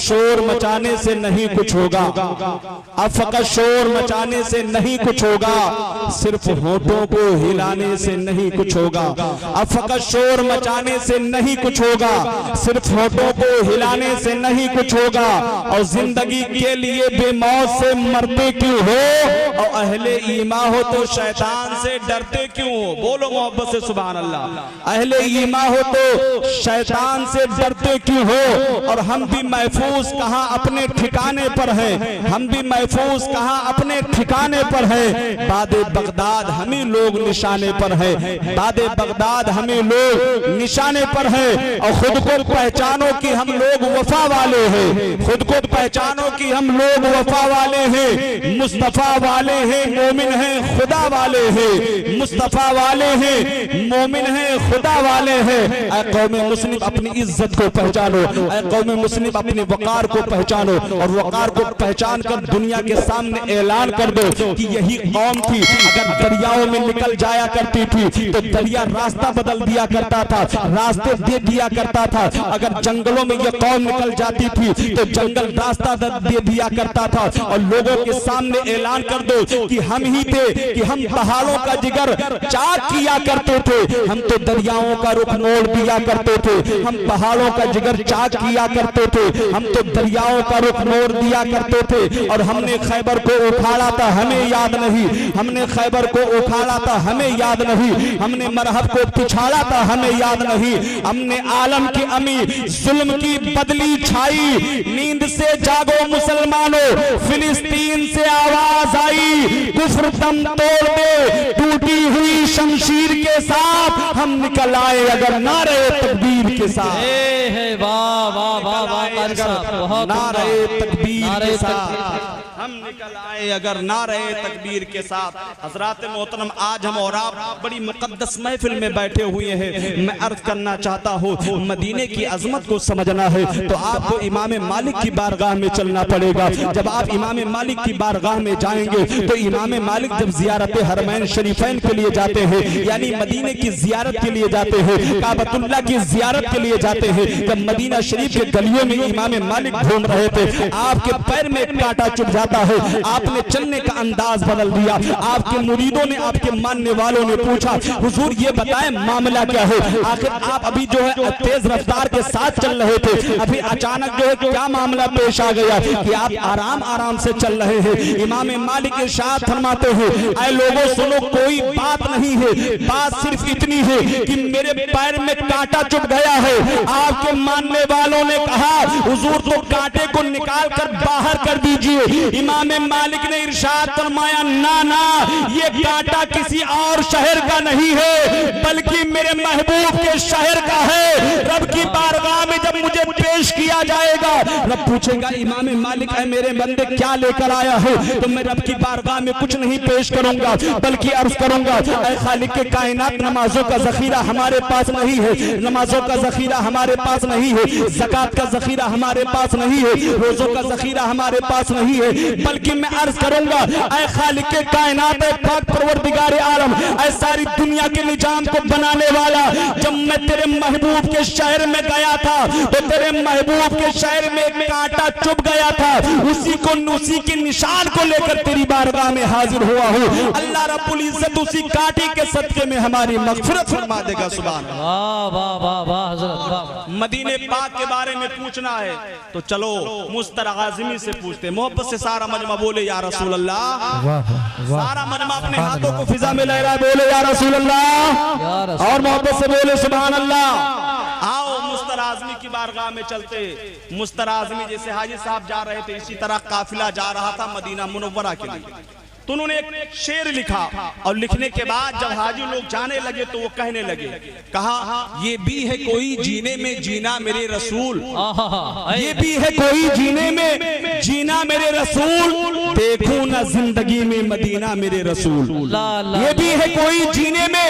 شور مچانے سے نہیں کچھ ہوگا، اب فقط شور مچانے سے نہیں کچھ ہوگا، صرف ہونٹوں کو ہلانے سے نہیں کچھ ہوگا، اب فقط شور مچانے سے نہیں کچھ ہوگا، صرف ہونٹوں کو ہلانے سے نہیں کچھ ہوگا، اور زندگی کے لیے بے موت سے مرتے کیوں ہو، اور اہل ایمان ہو تو شیطان سے ڈرتے کیوں ہو؟ بولو محبت سے سبحان اللہ۔ اہل ایمان ہو تو شیطان سے ڈرتے کیوں ہو؟ اور ہم بھی محفوظ کہاں اپنے ٹھکانے پر ہیں، ہم بھی محفوظ کہاں اپنے ٹھکانے پر ہیں، باد بغداد ہمیں لوگ نشانے پر ہیں، باد بغداد ہمیں لوگ نشانے پر ہیں، اور خود کو پہچانو کہ ہم لوگ وفا والے ہیں، خود کو پہچانو کہ ہم لوگ وفا والے ہیں، مصطفیٰ والے ہیں، مومن ہیں، خدا والے ہیں، مصطفیٰ والے ہیں، مومن ہیں، خدا والے ہیں۔ اے قوم مسلم اپنی عزت کو پہچانو، اے قوم مسلم اپنے وقار کو پہچانو، اور وقار کو پہچان کر دنیا کے سامنے اعلان کر دو کہ یہی قوم تھی، اگر دریاؤں میں نکل جایا کرتی تھی تو دریا راستہ بدل دیا کرتا تھا، راستے دے دیا کرتا تھا، اگر جنگلوں میں یہ قوم نکل جاتی تھی تو جنگل راستہ دے دیا کرتا تھا، اور لوگوں کے سامنے اعلان کر دو کہ ہم ہی تھے کہ ہم پہاڑوں کا جگر چاک کیا کرتے تھے، ہم تو دریاؤں کا رخ موڑ دیا کرتے تھے، ہم پہاڑوں کا جگر چاک کیا کرتے تھے، ہم تو دریاؤں کا رخ موڑ دیا کرتے تھے، اور ہم نے خیبر کو اکھاڑا تھا ہمیں یاد نہیں، ہم نے خیبر کو اکھاڑا تھا ہمیں یاد نہیں، ہم نے مرحب کو پچھاڑا تھا ہمیں یاد نہیں، ہم نے عالم کی امی ظلم کی بدلی چھائی، نیند سے جاگو مسلمانوں، فلسطین سے آواز آئی، کفر دم توڑ دے، ٹوٹی ہوئی شمشیر کے ساتھ ہم نکل آئے اگر نعرہ تکبیر کے ساتھ، واہ واہ واہ واہ، نعرہ تکبیر کے ساتھ ہم نکل آئے اگر نعرہ تکبیر کے ساتھ۔ حضرات محترم، آج ہم اور آپ بڑی مقدس محفل میں بیٹھے ہوئے ہیں، میں عرض کرنا چاہتا ہوں مدینے کی عظمت کو سمجھنا ہے تو آپ کو امام مالک کی بارگاہ میں چلنا پڑے گا۔ جب آپ امام مالک کی بارگاہ میں جائیں گے تو امام مالک جب زیارت حرمین شریفین کے لیے جاتے ہیں، یعنی مدینے کی زیارت کے لیے جاتے ہیں، کعبۃ اللہ کی زیارت کے لیے جاتے ہیں، جب مدینہ شریف کے گلیوں میں امام مالک گھوم رہے تھے، آپ کے پیر میں ایک کانٹا چبھ جاتا ہے، آپ نے چلنے کا انداز بدل دیا، آپ کے مریدوں نے، آپ کے ماننے والوں نے پوچھا حضور یہ بتائیں معاملہ کیا ہے، آخر آپ ابھی جو ہے تیز رفتار کے ساتھ چل رہے تھے، ابھی اچانک جو ہے کیا معاملہ پیش آ گیا کہ آپ آرام آرام سے چل رہے ہیں؟ امام مالک ارشاد فرماتے ہیں اے لوگوں سنو، کوئی بات نہیں ہے، بات صرف اتنی ہے کہ میرے پیر میں کانٹا چبھ گیا ہے۔ آپ کے ماننے والوں نے کہا حضور تو کانٹے کو نکال کر باہر کر دیجئے۔ امام مالک نے ارشاد فرمایا نا یہ کانٹا کسی اور شہر کا نہیں ہے بلکہ میرے محبوب کے شہر کا ہے۔ رب کی بارگاہ میں جب مجھے پیش کیا جائے گا، رب پوچھے گا امام مالک اے میرے بندے کیا لے کر آیا ہے، تو میں رب کی بارگاہ میں کچھ نہیں پیش کروں گا بلکہ عرض کروں گا اے خالق کے کائنات، نمازوں کا ذخیرہ ہمارے پاس نہیں ہے، نمازوں کا ذخیرہ ہمارے پاس نہیں ہے، زکوٰۃ کا ذخیرہ ہمارے پاس نہیں ہے، روزوں کا ذخیرہ ہمارے پاس نہیں ہے، بلکہ میں عرض کروں گا اے خالق کے کائنات، اے پاک پروردگار عالم، اے ساری دنیا کے نظام کو بنانے والا، جب میں تیرے محبوب کے شہر میں گیا تھا تو تیرے محبوب کے شہر میں ایک کانٹا چبھ گیا تھا، اسی کے نشان کو لے کر تیری بارگاہ میں حاضر ہوا ہوں۔ اللہ رب العزت اسی کانٹے کے صدقے میں ہماری مغفرت فرما دے گا۔ سبحان اللہ۔ واہ واہ واہ واہ حضرت، مدینے پاک کے بارے میں پوچھنا ہے تو چلو مسترعظمی سے پوچھتے، محبت سے سارا مجمع بولے یا رسول اللہ، سارا مجمع اپنے ہاتھوں کو فضا میں لہرائے بولے یا رسول اللہ، اور محبت سے بولے سبحان اللہ۔ آؤ مسترعظمی کی بارگاہ میں چلتے۔ مسترعظمی جیسے حاجی صاحب جا رہے تھے اسی طرح قافلہ جا رہا تھا مدینہ منورہ کے لیے، تو انہوں نے ایک شعر لکھا، اور لکھنے کے بعد جب حاجی لوگ جانے لگے تو وہ کہنے لگے، کہا یہ بھی ہے کوئی جینے میں جینا میرے رسول، یہ بھی ہے کوئی جینے میں جینا میرے رسول، دیکھوں نہ زندگی میں مدینہ میرے رسول، یہ بھی ہے کوئی جینے میں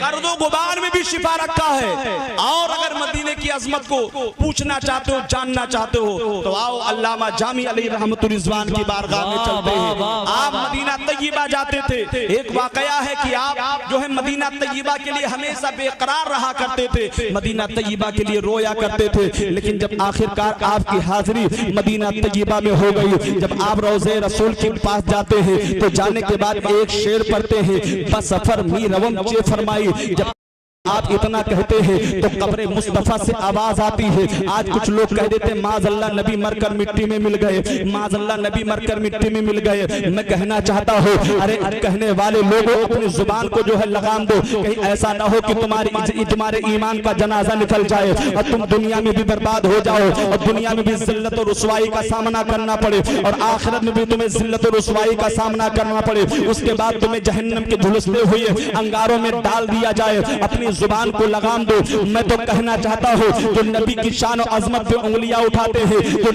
قرض و غبار میں بھی شفا رکھا ہے۔ اور اگر مدینے کی عظمت کو پوچھنا چاہتے ہو، جاننا چاہتے ہو، تو آؤ علامہ جامی علیہ رحمت الرضوان کی بارگاہ میں چلتے ہیں۔ آپ مدینہ طیبہ جاتے تھے، ایک واقعہ ہے کہ آپ جو ہے مدینہ طیبہ کے لیے ہمیشہ بے قرار رہا کرتے تھے، مدینہ طیبہ کے لیے رویا کرتے تھے، لیکن جب آخرکار آپ کی حاضری مدینہ طیبہ میں ہو گئی، جب آپ روضہ رسول کے پاس جاتے ہیں تو جانے کے بعد ایک شعر پڑھتے ہیں، بسفر می روم چے فرمائی۔ جب آپ اتنا کہتے ہیں تو قبر مصطفیٰ سے آواز آتی ہے۔ آج کچھ لوگ کہہ دیتے ہیں معاذ اللہ نبی مر کر مٹی میں مل گئے، معاذ اللہ نبی مر کر مٹی میں مل گئے۔ میں کہنا چاہتا ہوں، ارے کہنے والے لوگوں اپنی زبان کو جو ہے لگام دو، کہیں ایسا نہ ہو کہ تمہارے ایمان کا جنازہ نکل جائے اور تم دنیا میں بھی برباد ہو جاؤ اور دنیا میں بھی ذلت و رسوائی کا سامنا کرنا پڑے اور آخرت میں بھی تمہیں ذلت و رسوائی کا سامنا کرنا پڑے، اس کے بعد تمہیں جہنم کے جھلستے ہوئے انگاروں میں ڈال دیا جائے۔ اپنی زبان کو لگام دو۔ میں تو کہنا چاہتا ہوں جو نبی کی شان و عظمت پہ انگلیاں اٹھاتے ہیں، جو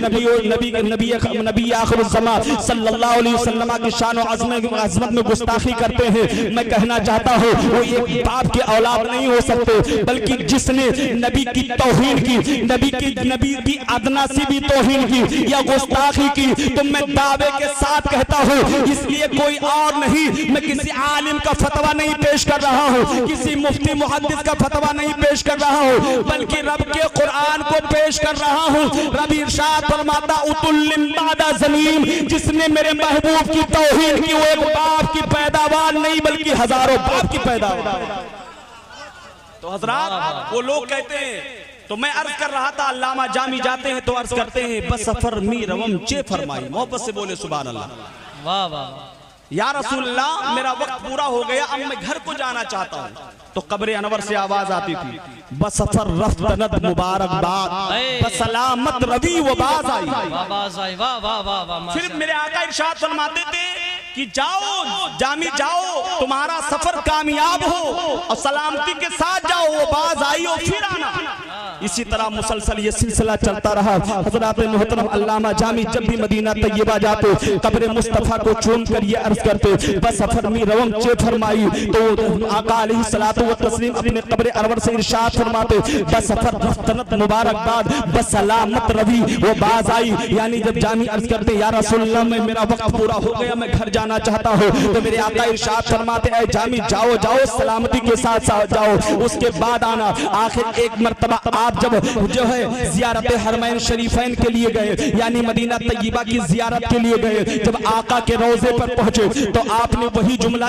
نبی آخر الزمان صلی اللہ علیہ وسلم کی شان و عظمت میں گستاخی کرتے ہیں، میں کہنا چاہتا ہوں وہ ایک باپ کے اولاد نہیں ہو سکتے، بلکہ جس نے نبی کی توہین کی، نبی کی ادنا سی بھی توہین کی یا گستاخی کی، تو میں دعوے کے ساتھ کہتا ہوں اس لیے کوئی اور نہیں، میں کسی عالم کا فتویٰ نہیں پیش کر رہا ہوں، کسی مفتی محدث کا فتویٰ نہیں پیش کر رہا ہوں، بلکہ رب کے قرآن کو پیش کر رہا ہوں۔ رب ارشاد فرماتا اتلم بعد زمین، جس نے میرے محبوب کی توہین کی وہ ایک باپ کی پیداوار نہیں بلکہ ہزاروں باپ کی پیداوار۔ تو حضرات وہ لوگ کہتے ہیں، تو میں عرض کر رہا تھا علامہ جامی جاتے ہیں تو عرض کرتے ہیں بسفر می روم چے فرمائی، محبت سے بولے سبحان اللہ۔ واہ واہ یا رسول اللہ میرا وقت پورا ہو گیا، اب میں گھر کو جانا چاہتا ہوں۔ تو قبر انور سے آواز آتی تھی بسفر رفتنت مبارک باد بسلامت روی و باز آئی۔ واہ واہ واہ۔ پھر میرے آقا ارشاد فرماتے تھے کہ جاؤ جامی جاؤ، تمہارا سفر کامیاب ہو اور سلامتی کے ساتھ جاؤ، وہ باز آئی ہو پھر آنا۔ اسی طرح مسلسل یہ سلسلہ چلتا رہا۔ حضرات محترم علامہ جامی جب بھی مدینہ طیبہ جاتے قبر مصطفیٰ کو چوم کر یہ عرض کرتے بسفر می روم چے فرمائی، تو آقا علیہ الصلوۃ والتسلیم اپنے قبر انور سے ارشاد فرماتے بسفر رفتنت مبارک باد بسلامت روی وہ باز آئی۔ یعنی جب جامی عرض کرتے یا رسول اللہ میں میرا وقت پورا ہو گیا، میں گھر جانا چاہتا ہوں، تو میرے آقا ارشاد فرماتے اے جامی جاؤ جاؤ سلامتی کے ساتھ ساتھ جاؤ، اس کے بعد آنا۔ آخر ایک مرتبہ آپ جب جو ہے زیارت حرمین شریفین کے لیے گئے، یعنی مدینہ طیبہ کی زیارت کے لیے گئے، جب آقا کے روضے پر پہنچے تو آپ نے وہی جملہ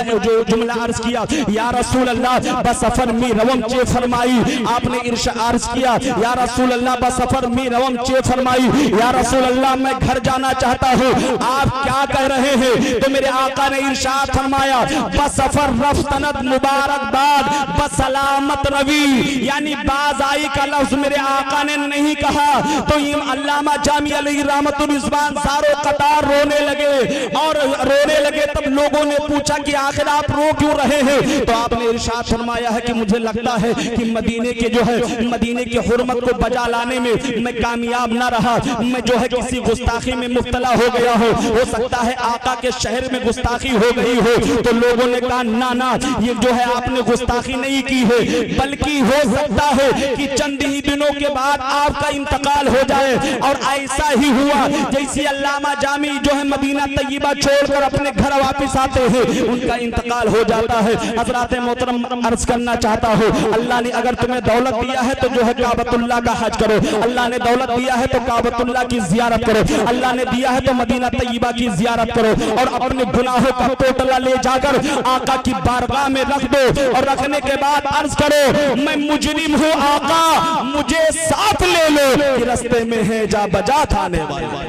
عرض کیا یا رسول اللہ بسفر می روم چے فرمائی۔ آپ نے عرض کیا یا رسول اللہ بسفر می روم چے فرمائی، یا رسول اللہ میں گھر جانا چاہتا ہوں، آپ کیا کہہ رہے ہیں؟ تو میرے آقا نے ارشاد فرمایا بسفر رفتنت مبارک باد بسلامت روی، یعنی باز آئی کا لفظ میرے آقا نے نہیں کہا۔ تو یہ علامہ جامی علیہ رحمت الرضوان زارو قطار رونے لگے۔ تب لوگوں نے پوچھا کہ آخر آپ رو کیوں رہے ہیں؟ تو آپ نے ارشاد فرمایا ہے کہ مجھے لگتا ہے کہ مدینے کی حرمت کو بجا لانے میں کامیاب نہ رہا، میں جو ہے کسی گستاخی میں مبتلا ہو گیا ہو سکتا ہے آقا کے شہر میں گستاخی ہو گئی ہو۔ تو لوگوں نے کہا نہ یہ جو ہے آپ نے گستاخی نہیں کی ہے، بلکہ ہو سکتا ہے کہ چند ہی دنوں کے بعد آپ کا انتقال ہو جائے۔ اور ایسا ہی ہوا جیسی علامہ جامی جو ہے مدینہ طیبہ چھوڑ کر اپنے گھر واپس آتے ہیں، ان کا انتقال ہو جاتا ہے۔ حضرات محترم عرض کرنا چاہتا ہوں اللہ نے اگر تمہیں دولت دیا ہے تو جو ہے کعبۃ اللہ کا حج کرو، اللہ نے دولت دیا ہے تو کعبۃ اللہ کی زیارت کرو، اللہ نے دیا ہے تو مدینہ طیبہ کی زیارت کرو، اور اپنے گناہوں کا پوٹلا لے جا کر آقا کی بارگاہ میں رکھ دو، اور رکھنے کے بعد عرض کرو میں مجرم ہوں آقا مجھے ساتھ لے لو کہ رستے میں ہے جا بجا تھانے والے۔